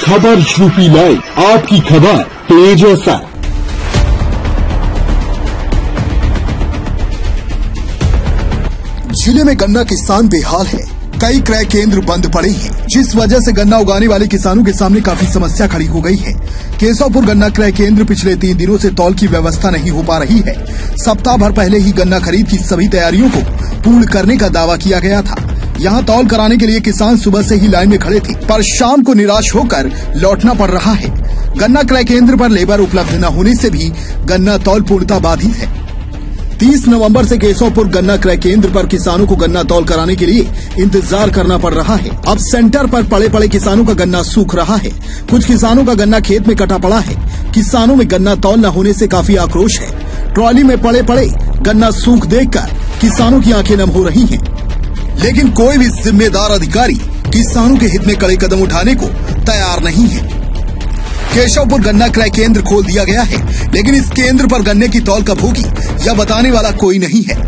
खबर UP live, आपकी खबर तेज असर। जिले में गन्ना किसान बेहाल है। कई क्रय केंद्र बंद पड़े हैं, जिस वजह से गन्ना उगाने वाले किसानों के सामने काफी समस्या खड़ी हो गई है। केशवपुर गन्ना क्रय केंद्र पिछले 3 दिनों से तौल की व्यवस्था नहीं हो पा रही है। सप्ताह भर पहले ही गन्ना खरीद की सभी तैयारियों को पूर्ण करने का दावा किया गया था। यहाँ तौल कराने के लिए किसान सुबह से ही लाइन में खड़े थे, पर शाम को निराश होकर लौटना पड़ रहा है। गन्ना क्रय केंद्र पर लेबर उपलब्ध न होने से भी गन्ना तौल पूर्णतः बाधित है। 30 नवंबर से केशवपुर गन्ना क्रय केंद्र पर किसानों को गन्ना तौल कराने के लिए इंतजार करना पड़ रहा है। अब सेंटर पर पड़े किसानों का गन्ना सूख रहा है। कुछ किसानों का गन्ना खेत में कटा पड़ा है। किसानों में गन्ना तौल न होने से काफी आक्रोश है। ट्रॉली में पड़े गन्ना सूख देखकर किसानों की आंखें नम हो रही हैं। लेकिन कोई भी जिम्मेदार अधिकारी किसानों के हित में कड़े कदम उठाने को तैयार नहीं है। केशवपुर गन्ना क्रय केंद्र खोल दिया गया है, लेकिन इस केंद्र पर गन्ने की तौल कब होगी यह बताने वाला कोई नहीं है।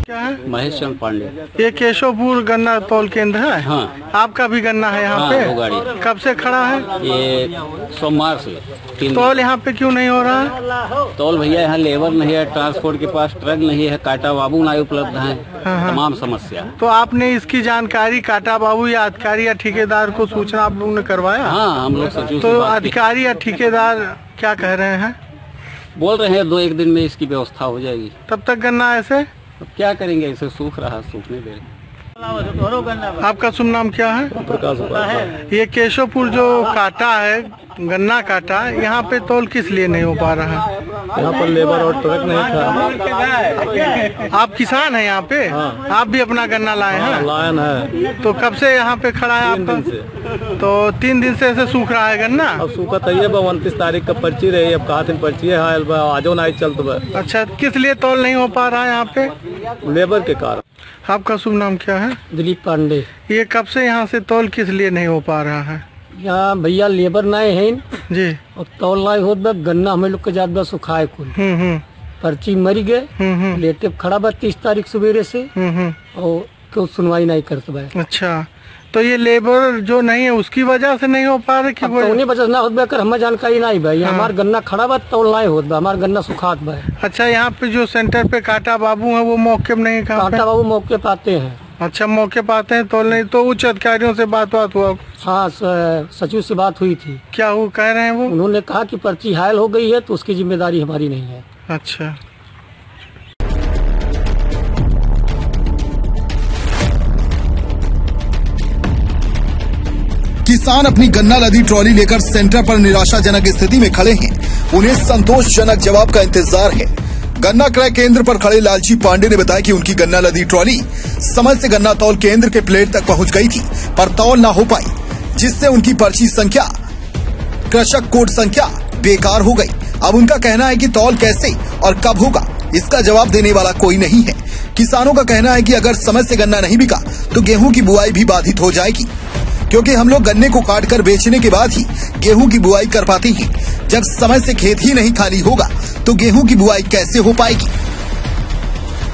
क्या है? महेश चंद्र पांडे। ये केशवपुर गन्ना तौल केंद्र है? हाँ। आपका भी गन्ना है यहाँ पे? हाँ, गाड़ी। कब से खड़ा है? ये सोमवार से 3 तौल यहाँ पे क्यों नहीं हो रहा है? तौल भैया यहाँ लेबर नहीं है, ट्रांसपोर्ट के पास ट्रक नहीं है, काटा बाबू नहीं उपलब्ध है। हाँ। तमाम समस्या। तो आपने इसकी जानकारी काटा बाबू या अधिकारी या ठेकेदार को सूचना आप लोगों ने करवाया? हाँ, हम लोग सचिव से तो बात की। अधिकारी या ठेकेदार क्या कह रहे हैं? बोल रहे हैं 2-1 दिन में इसकी व्यवस्था हो जाएगी। तब तक गन्ना ऐसे? अब क्या करेंगे, इसे सूख रहा, सूखने दे रहे। आपका शुभ नाम क्या है? प्रकाश। ये केशवपुर जो काटा है, गन्ना काटा, यहाँ पे तौल किस लिए नहीं हो पा रहा है? यहाँ पर लेबर और ट्रक नहीं था। आप किसान हैं यहाँ पे? हाँ। आप भी अपना गन्ना लाए हैं? लायन है। तो कब से यहाँ पे खड़ा है आपका? 3 दिन से। तो 3 दिन से ऐसे सूख रहा है गन्ना? अब सूखा तैयार 29 तारीख का पर्ची रही, अब कहा दिन पर्ची है आजो नहीं चलता बा। अच्छा, किस लिए तौल नहीं हो पा रहा है यहाँ पे? लेबर के कारण। आपका शुभ नाम क्या है? दिलीप पांडे। ये कब से यहाँ से तौल किस लिए नहीं हो पा रहा है? यहाँ भैया लेबर नहीं है जी। और तौल नहीं हो गन्ना हमें लोग के ज्यादा सुखाए कुल। पर्ची मरी गए, लेटे खड़ा बा 30 तारीख सवेरे से और क्यों सुनवाई नहीं करते भाई। अच्छा, तो ये लेबर जो नहीं है उसकी वजह से नहीं हो पा रहा कि उन्हीं वजह ना होत कर हमें जानकारी नहीं भाई। हाँ। हमारा गन्ना खड़ा बा तौल नहीं होत बा, हमारा गन्ना सुखात बा। अच्छा, यहाँ पे जो सेंटर पे काटा बाबू है वो मौके में नहीं? काटा बाबू मौके पे आते हैं। अच्छा, मौके पे आते हैं, तौल नहीं। तो उच्च अधिकारियों से बात हुआ? हाँ, सचिव से बात हुई थी। क्या वो कह रहे हैं? वो उन्होंने कहा कि पर्ची हायल हो गई है तो उसकी जिम्मेदारी हमारी नहीं है। अच्छा। किसान अपनी गन्ना लदी ट्रॉली लेकर सेंटर पर निराशाजनक स्थिति में खड़े हैं। उन्हें संतोषजनक जवाब का इंतजार है। गन्ना क्रय केंद्र पर खड़े लालजी पांडे ने बताया कि उनकी गन्ना लदी ट्रॉली समय से गन्ना तौल केंद्र के प्लेट तक पहुंच गई थी, पर तौल न हो पाई, जिससे उनकी पर्ची संख्या, कृषक कोड संख्या बेकार हो गई। अब उनका कहना है कि तौल कैसे और कब होगा, इसका जवाब देने वाला कोई नहीं है। किसानों का कहना है कि अगर समय से गन्ना नहीं बिका तो गेहूं की बुआई भी बाधित हो जाएगी, क्योंकि हम लोग गन्ने को काट कर बेचने के बाद ही गेहूं की बुआई कर पाते हैं। जब समय से खेत ही नहीं खाली होगा तो गेहूं की बुआई कैसे हो पाएगी।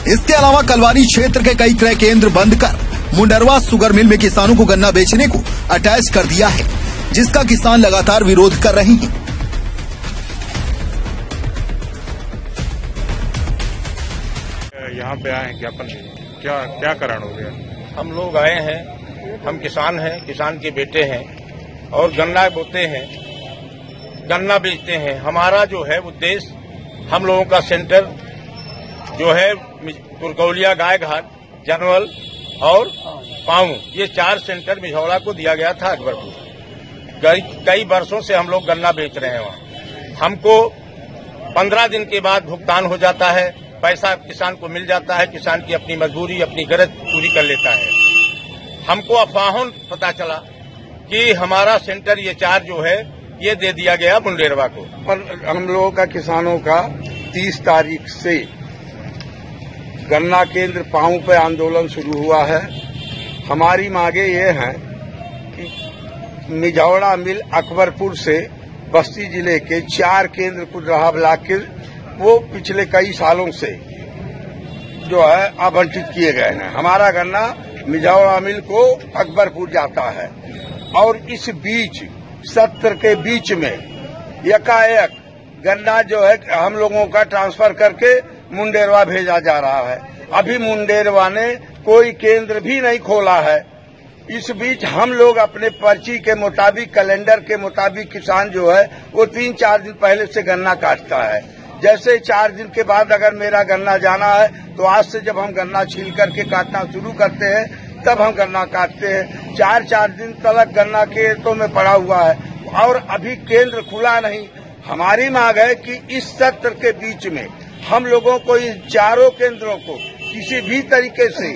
इसके अलावा कलवारी क्षेत्र के कई क्रय केंद्र बंद कर मुंडरवा शुगर मिल में किसानों को गन्ना बेचने को अटैच कर दिया है, जिसका किसान लगातार विरोध कर रहे हैं। यहाँ पे आए हैं ज्ञापन, क्या कारण हो गया? हम लोग आए हैं, हम किसान हैं, किसान के बेटे हैं और गन्ना बोते हैं, गन्ना बेचते हैं। हमारा जो है उद्देश्य, हम लोगों का सेंटर जो है तुरकौलिया, गाय घाट, जनवल और पाऊ, ये 4 सेंटर मिझौला को दिया गया था अकबरपुर। कई वर्षों से हम लोग गन्ना बेच रहे हैं वहाँ। हमको 15 दिन के बाद भुगतान हो जाता है, पैसा किसान को मिल जाता है, किसान की अपनी मजबूरी, अपनी गरज पूरी कर लेता है। हमको अफवाहों पता चला कि हमारा सेंटर ये 4 जो है ये दे दिया गया मुंडेरवा को। पर हम लोगों का किसानों का 30 तारीख से गन्ना केंद्र पाऊ पे आंदोलन शुरू हुआ है। हमारी मांगे ये हैं कि मिझौड़ा मिल अकबरपुर से बस्ती जिले के 4 केंद्र कुदरहा ब्लॉक के वो पिछले कई सालों से जो है आवंटित किए गए हैं। हमारा गन्ना मिझौड़ा मिल को अकबरपुर जाता है और इस बीच सत्र के बीच में एकाएक गन्ना जो है हम लोगों का ट्रांसफर करके मुंडेरवा भेजा जा रहा है। अभी मुंडेरवा ने कोई केंद्र भी नहीं खोला है। इस बीच हम लोग अपने पर्ची के मुताबिक, कैलेंडर के मुताबिक किसान जो है वो 3-4 दिन पहले से गन्ना काटता है। जैसे 4 दिन के बाद अगर मेरा गन्ना जाना है तो आज से जब हम गन्ना छील करके काटना शुरू करते हैं तब हम गन्ना काटते हैं। 4-4 दिन तक गन्ना खेतों में पड़ा हुआ है और अभी केंद्र खुला नहीं। हमारी मांग है कि इस सत्र के बीच में हम लोगों को इन चारों केंद्रों को किसी भी तरीके से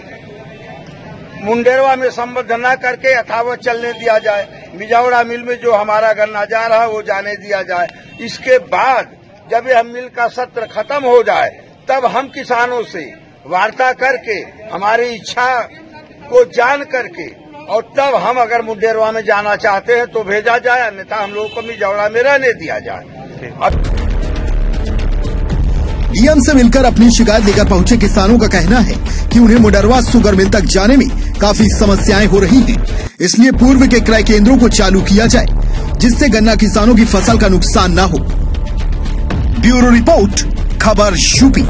मुंडेरवा में संबद्ध न करके यथावत चलने दिया जाए। मिझौड़ा मिल में जो हमारा गन्ना जा रहा है वो जाने दिया जाए। इसके बाद जब यह मिल का सत्र खत्म हो जाए तब हम किसानों से वार्ता करके हमारी इच्छा को जान करके और तब हम अगर मुंडेरवा में जाना चाहते हैं तो भेजा जाए, अन्यथा हम लोगों को मिझौड़ा में रहने दिया जाए। डीएम से मिलकर अपनी शिकायत लेकर पहुंचे किसानों का कहना है कि उन्हें मुंडेरवा शुगर मिल तक जाने में काफी समस्याएं हो रही हैं, इसलिए पूर्व के क्रय केंद्रों को चालू किया जाए जिससे गन्ना किसानों की फसल का नुकसान न हो। ब्यूरो रिपोर्ट, खबर यूपी।